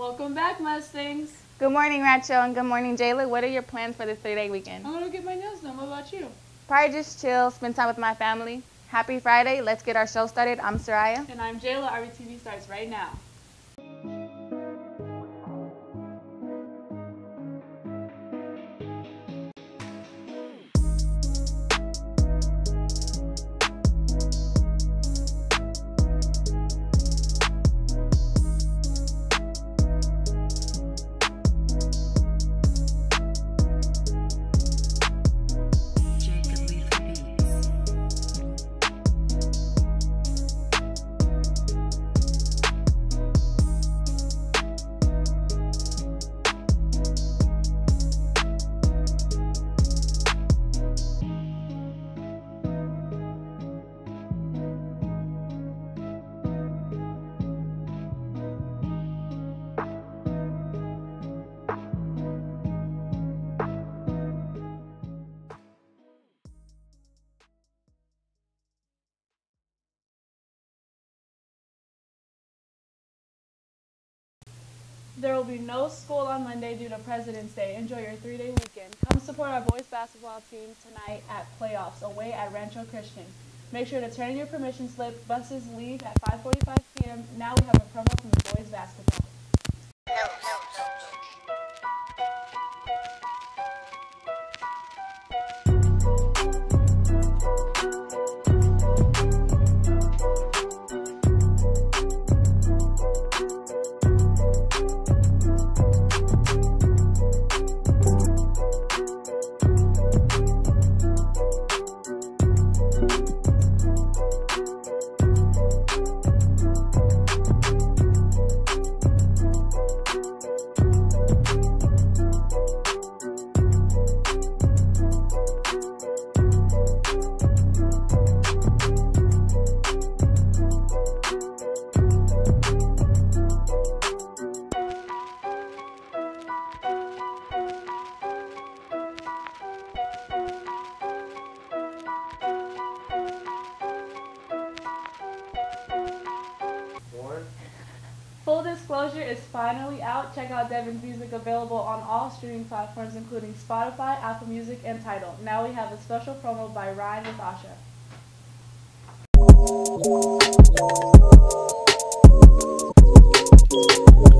Welcome back, Mustangs. Good morning, Rancho, and good morning, Jayla. What are your plans for this 3-day weekend? I'm going to get my nails done. What about you? Probably just chill, spend time with my family. Happy Friday. Let's get our show started. I'm Soraya. And I'm Jayla. RVTV starts right now. There will be no school on Monday due to President's Day. Enjoy your 3-day weekend. Come support our boys basketball team tonight at playoffs away at Rancho Christian. Make sure to turn in your permission slip. Buses leave at 5:45 p.m. Now we have a promo from the boys basketball. Full Disclosure is finally out. Check out Devin's music, available on all streaming platforms, including Spotify, Apple Music, and Tidal. Now we have a special promo by Ryan with Asha.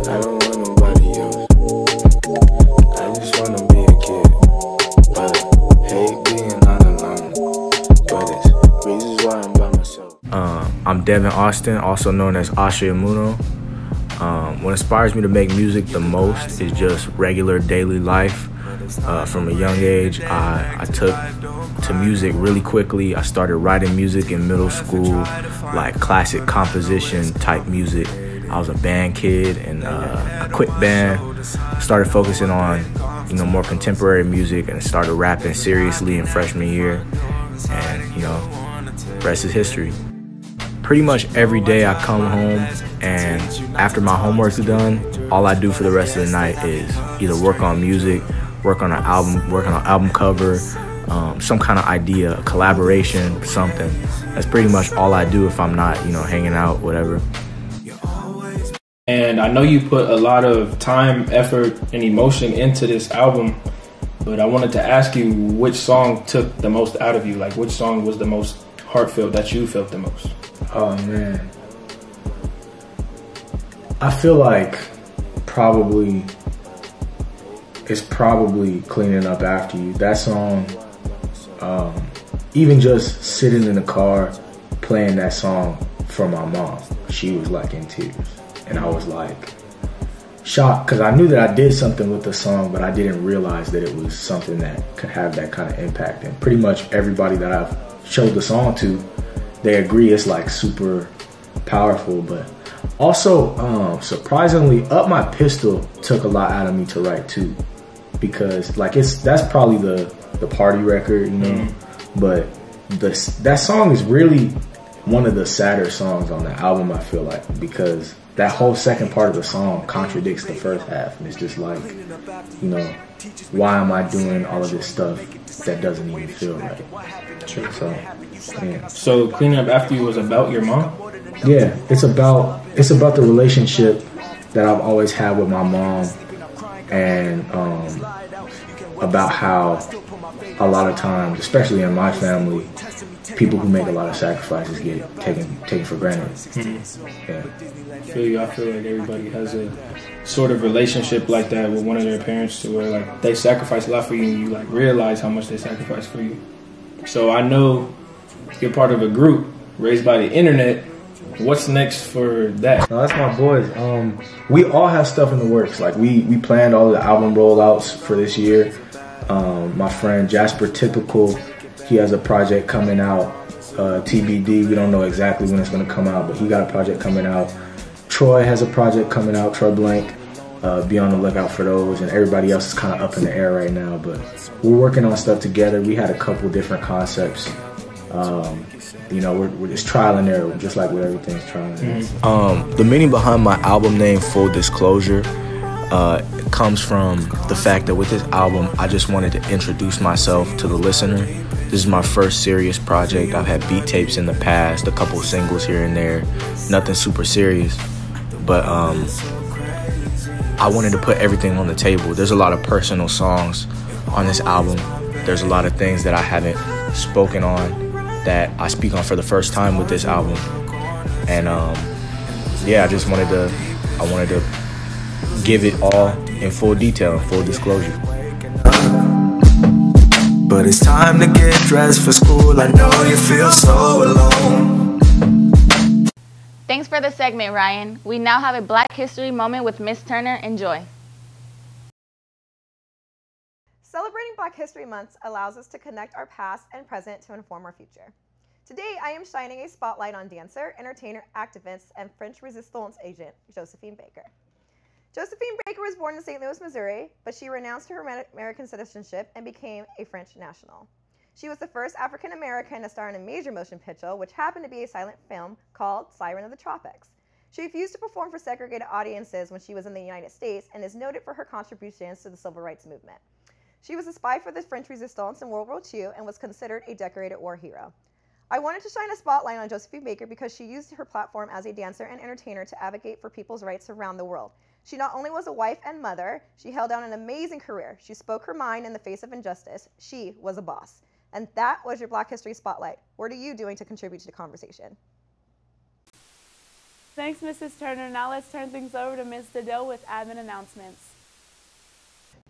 I don't want nobody else. I just want to be a kid. But hate being all alone. But it's reasons why I'm by myself. I'm Devin Austin, also known as Asha Yamuno. What inspires me to make music the most is just regular daily life. From a young age, I took to music really quickly. I started writing music in middle school, like classic composition type music. I was a band kid and I quit band, started focusing on more contemporary music, and started rapping seriously in freshman year. And rest is history. Pretty much every day I come home, and after my homework's done, all I do for the rest of the night is either work on music, work on an album cover, some kind of idea, a collaboration, something. That's pretty much all I do if I'm not, hanging out, whatever. And I know you put a lot of time, effort, and emotion into this album, but I wanted to ask you which song took the most out of you? Like, which song was the most heartfelt, that you felt the most? Oh man, I feel like it's probably Cleaning Up After You. That song, even just sitting in the car playing that song for my mom, she was like in tears, and I was like shocked because I knew that I did something with the song, but I didn't realize that it was something that could have that kind of impact. And pretty much everybody that I've showed the song to, they agree it's like super powerful. But also, surprisingly, Up My Pistol took a lot out of me to write too, because like that's probably the party record, but that song is really one of the sadder songs on the album, I feel like, because that whole second part of the song contradicts the first half, and it's just like, why am I doing all of this stuff that doesn't even feel right? Sure. So, yeah. So Cleaning Up After You was about your mom? Yeah, it's about the relationship that I've always had with my mom, and about how a lot of times, especially in my family, people who make a lot of sacrifices get taken for granted. Yeah. I feel like everybody has a sort of relationship like that with one of their parents, to where like they sacrifice a lot for you and you like realize how much they sacrifice for you. So I know you're part of a group raised by the internet. What's next for that? No, that's my boys. We all have stuff in the works. Like we planned all of the album rollouts for this year. My friend Jasper Typical, he has a project coming out, TBD. We don't know exactly when it's going to come out, but he got a project coming out. Troy has a project coming out, Troy Blank. Be on the lookout for those, and everybody else is kind of up in the air right now, but we're working on stuff together. We had a couple different concepts. You know, we're just trial and error, just like with everything's trial and error. The meaning behind my album name, Full Disclosure, comes from the fact that with this album, I just wanted to introduce myself to the listener. This is my first serious project. I've had beat tapes in the past, a couple singles here and there, nothing super serious, but I wanted to put everything on the table. There's a lot of personal songs on this album. There's a lot of things that I haven't spoken on that I speak on for the first time with this album. And yeah, I wanted to give it all in full detail, full disclosure. But it's time to get dressed for school. I know you feel so alone. Thanks for the segment, Ryan. We now have a Black History moment with Miss Turner. Enjoy. Celebrating Black History Month allows us to connect our past and present to inform our future. Today, I am shining a spotlight on dancer, entertainer, activist, and French resistance agent, Josephine Baker. Josephine Baker was born in St. Louis, Missouri, but she renounced her American citizenship and became a French national. She was the first African American to star in a major motion picture, which happened to be a silent film called Siren of the Tropics. She refused to perform for segregated audiences when she was in the United States and is noted for her contributions to the civil rights movement. She was a spy for the French resistance in World War II and was considered a decorated war hero. I wanted to shine a spotlight on Josephine Baker because she used her platform as a dancer and entertainer to advocate for people's rights around the world. She not only was a wife and mother, she held down an amazing career. She spoke her mind in the face of injustice. She was a boss. And that was your Black History Spotlight. What are you doing to contribute to the conversation? Thanks, Mrs. Turner. Now let's turn things over to Ms. Diddell with admin announcements.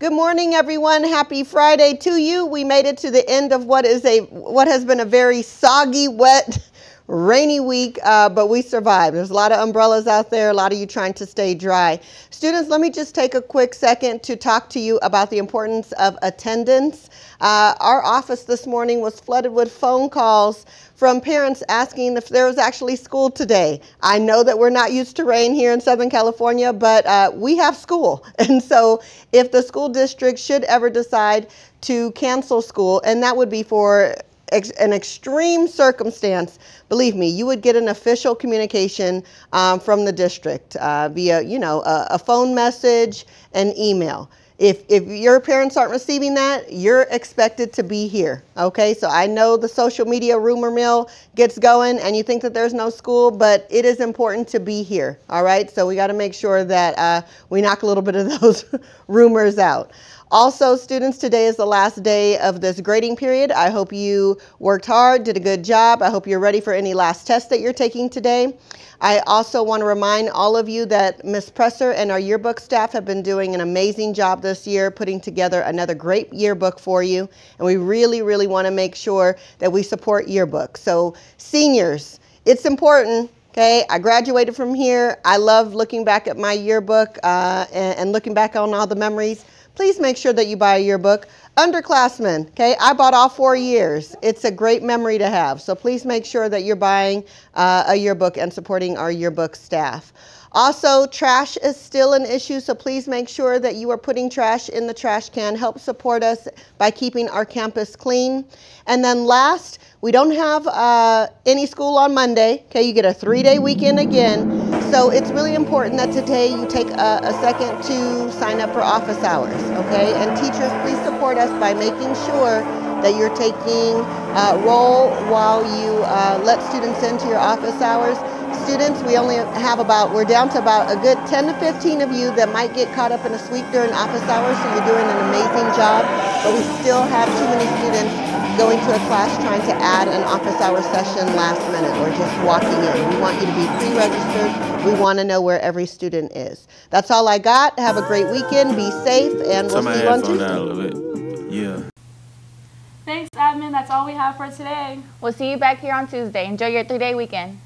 Good morning, everyone. Happy Friday to you. We made it to the end of what has been a very soggy, wet, rainy week, but we survived. There's a lot of umbrellas out there, a lot of you trying to stay dry. Students, let me just take a quick second to talk to you about the importance of attendance. Our office this morning was flooded with phone calls from parents asking if there was actually school today. I know that we're not used to rain here in Southern California, but we have school. And so if the school district should ever decide to cancel school, and that would be for an extreme circumstance, believe me, you would get an official communication from the district via, a phone message and email. If your parents aren't receiving that, you're expected to be here, okay? So I know the social media rumor mill gets going and you think that there's no school, but it is important to be here, all right? So we got to make sure that we knock a little bit of those rumors out. Also, students, today is the last day of this grading period. I hope you worked hard, did a good job. I hope you're ready for any last test that you're taking today. I also want to remind all of you that Ms. Presser and our yearbook staff have been doing an amazing job this year, putting together another great yearbook for you. And we really, really want to make sure that we support yearbooks. So seniors, it's important. Okay, I graduated from here. I love looking back at my yearbook and looking back on all the memories. Please make sure that you buy a yearbook. Underclassmen, okay, I bought all 4 years. It's a great memory to have. So please make sure that you're buying a yearbook and supporting our yearbook staff. Also, trash is still an issue, so please make sure that you are putting trash in the trash can. Help support us by keeping our campus clean. And then last, we don't have any school on Monday. Okay, you get a 3-day weekend again. So it's really important that today you take a second to sign up for office hours, okay? And teachers, please support us by making sure that you're taking roll while you let students into your office hours. students. We only have we're down to about a good 10 to 15 of you that might get caught up in a sweep during office hours, so you're doing an amazing job. But we still have too many students going to a class trying to add an office hour session last minute or just walking in. We want you to be pre-registered. We want to know where every student is. That's all I got. Have a great weekend. Be safe, and we'll see you on Tuesday. Yeah. Thanks, admin. That's all we have for today. We'll see you back here on Tuesday. Enjoy your 3-day weekend.